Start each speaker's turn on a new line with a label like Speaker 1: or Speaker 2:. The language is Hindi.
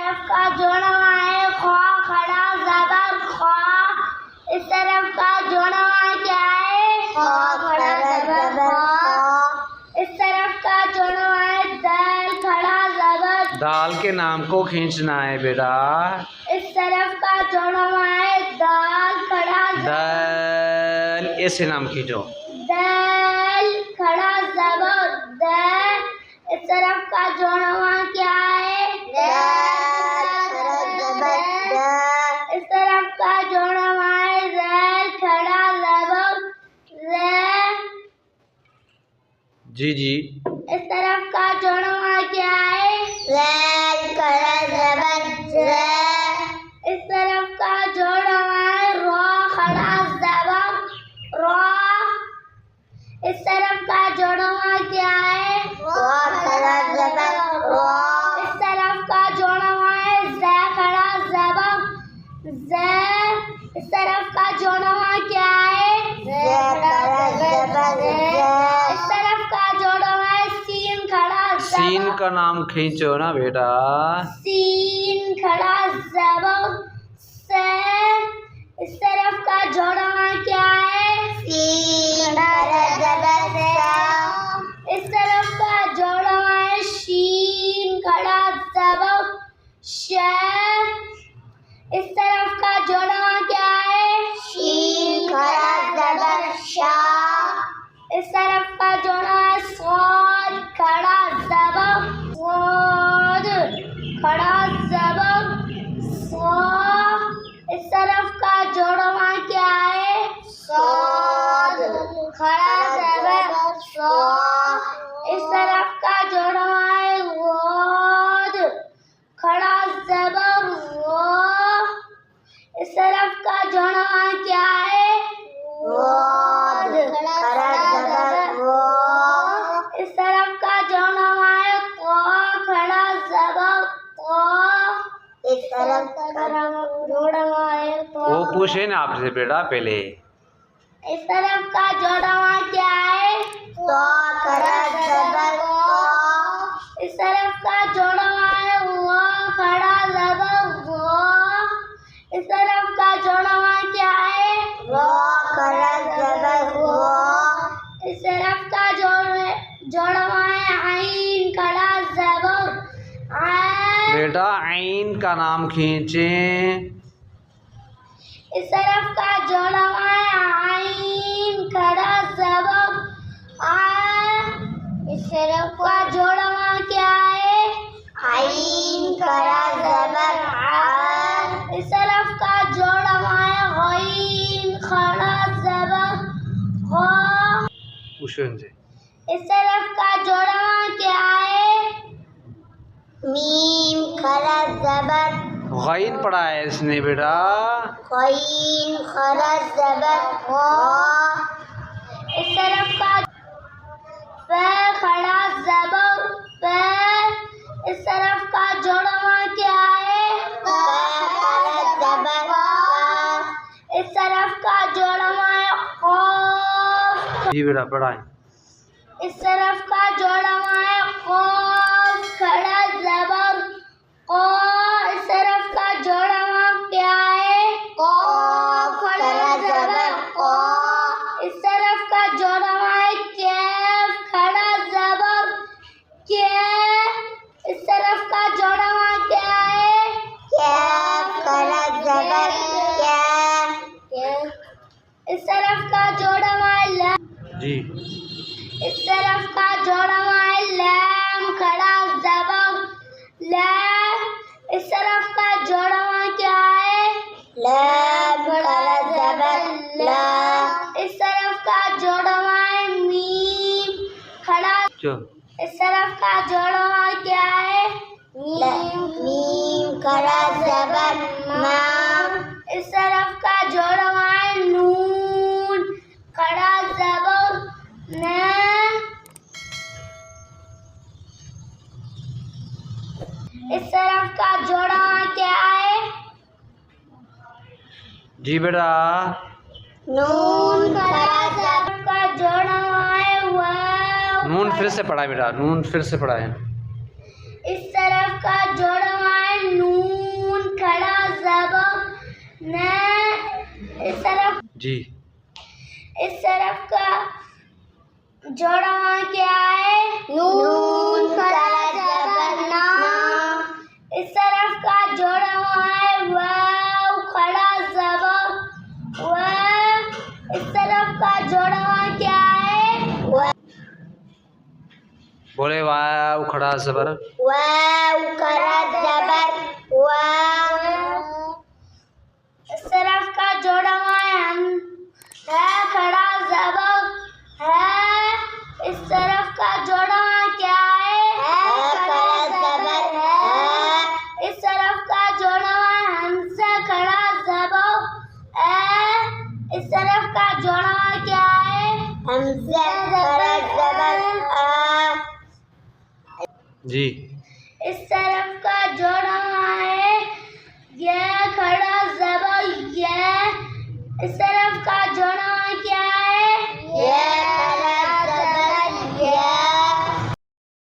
Speaker 1: तरफ का जोड़वा है खा खड़ा जबर खा। इस तरफ का जोड़वा क्या है खा खड़ा जबर खा। इस तरफ का जोड़वा है दाल खड़ा जबर।
Speaker 2: दाल के नाम को खींचना है बेटा।
Speaker 1: इस तरफ का जोड़वा है दाल खड़ा
Speaker 2: दाल, ऐसे नाम खींचो।
Speaker 1: दाल खड़ा जबर दाल। इस तरफ का जोड़वा क्या है दाल खड़ा जबर दाल। इस तरफ का जोड़वा है दाल खड़ा जबर दाल।
Speaker 2: जी जी।
Speaker 1: इस तरफ का जोड़वा क्या है दाल खड़ा जबर दाल। इस तरफ का जोड़वा है रा खड़ा जबर रा। इस तरफ का जोड़वा क्या है रा खड़ा जबर रा। इस तरफ का जोड़वा है ज़ा खड़ा जबर ज़ा। इस तरफ का जोड़वा क्या है ज़ा खड़ा जबर ज़ा। इस तरफ का जोड़वा है सीन खड़ा जबर।
Speaker 2: सीन का नाम खींचो ना बेटा।
Speaker 1: सीन खड़ा जबर से। इस तरफ का जोड़वा क्या है सीन खड़ा जबर से। इस तरफ का जोड़वा है शीन खड़ा जबर शे। इस तरफ का जोड़वा क्या है शीन खड़ा जबर शा। इस तरफ का जोड़वा है स्वाद खड़ा जबर स्वाद खड़ा जबर स्वा। इस तरफ का जोड़वा क्या है स्वाद खड़ा जबर स्वा। इस तरफ का जोड़वा है वाद खड़ा जबर वा। इस तरफ का जोड़वा क्या है वाद खड़ा जबर वा। इस तरफ का जोड़वा है क़ा खड़ा जबर क़ा। इस तरफ का जोड़वा है
Speaker 2: वो पूछे ना आपसे बेटा पहले।
Speaker 1: इस तरफ का जोड़वा क्या है क़ा खड़ा जबर क़ा। इस तरफ का जोड़वा है वा खड़ा जबर वा। इस तरफ का जोड़वा क्या है वा खड़ा जबर वा। इस तरफ का जोड़वा है आइन खड़ा जबर आ।
Speaker 2: बेटा आइन का नाम खींचें।
Speaker 1: इस तरफ का जोड़वा है आइन खड़ा जबर आ। इस तरफ का जोड़वा क्या है आइन खड़ा जबर आ। इस तरफ का जोड़वा है गईन खड़ा जबर गा।
Speaker 2: पूछो इनसे।
Speaker 1: इस तरफ का जोड़वा क्या है मीम खड़ा जबर
Speaker 2: गईन पढ़ा है इसने बेटा।
Speaker 1: गईन खड़ा जबर गा। इस तरफ का फे खड़ा जबर फे। इस तरफ का जोड़वा क्या है फे खड़ा जबर फा। इस तरफ का जोड़वा है क़ाफ।
Speaker 2: जी बेटा पढ़ाए।
Speaker 1: इस तरफ का जोड़वा है क़ाफ खड़ा जबर क़ा। इस तरफ का जोड़वा क्या है क़ाफ खड़ा जबर क़ा। इस तरफ का जोड़वा है कैफ खड़ा जबर कै। इस तरफ का जोड़वा क्या है कैफ खड़ा जबर कै। इस तरफ का जोड़वा है लाम।
Speaker 2: जी।
Speaker 1: इस तरफ का जोड़वा है लाम खड़ा जबर लाम। इस तरफ का जोड़वा क्या है लाम खड़ा जबर लाम। इस तरफ का जोड़वा है मीम खड़ा। इस तरफ का जोड़वा क्या है मीम खड़ा जबर माम। इस तरफ का जोड़वा है नून खड़ा जबर ना। इस तरफ का जोड़वा क्या है
Speaker 2: जी बेटा।
Speaker 1: नून खड़ा जबर का जोड़वा है वाव।
Speaker 2: नून फिर से पढ़ाए बेटा। नून फिर से पढ़ाए।
Speaker 1: इस तरफ का जोड़वा है नून
Speaker 2: जी।
Speaker 1: इस तरफ का जोड़ा क्या है? नून खड़ा जबर ना। इस तरफ का जोड़ा है वाव खड़ा जबर वाव। इस तरफ का जोड़ा क्या है?
Speaker 2: बोले वाव खड़ा जबर।
Speaker 1: वाव खड़ा जबर वाव। इस तरफ का जोड़ा है हम है खड़ा जबर है। इस तरफ का जोड़ा क्या है? खड़ा जबर है। इस तरफ का जोड़ा है हमसे खड़ा जबर है। इस तरफ का जोड़ा क्या है? हमसे खड़ा जबर है।
Speaker 2: जी।
Speaker 1: इस तरफ का जोड़ा है ये खड़ा जबर ये। इस तरफ का जोड़ा क्या है? ये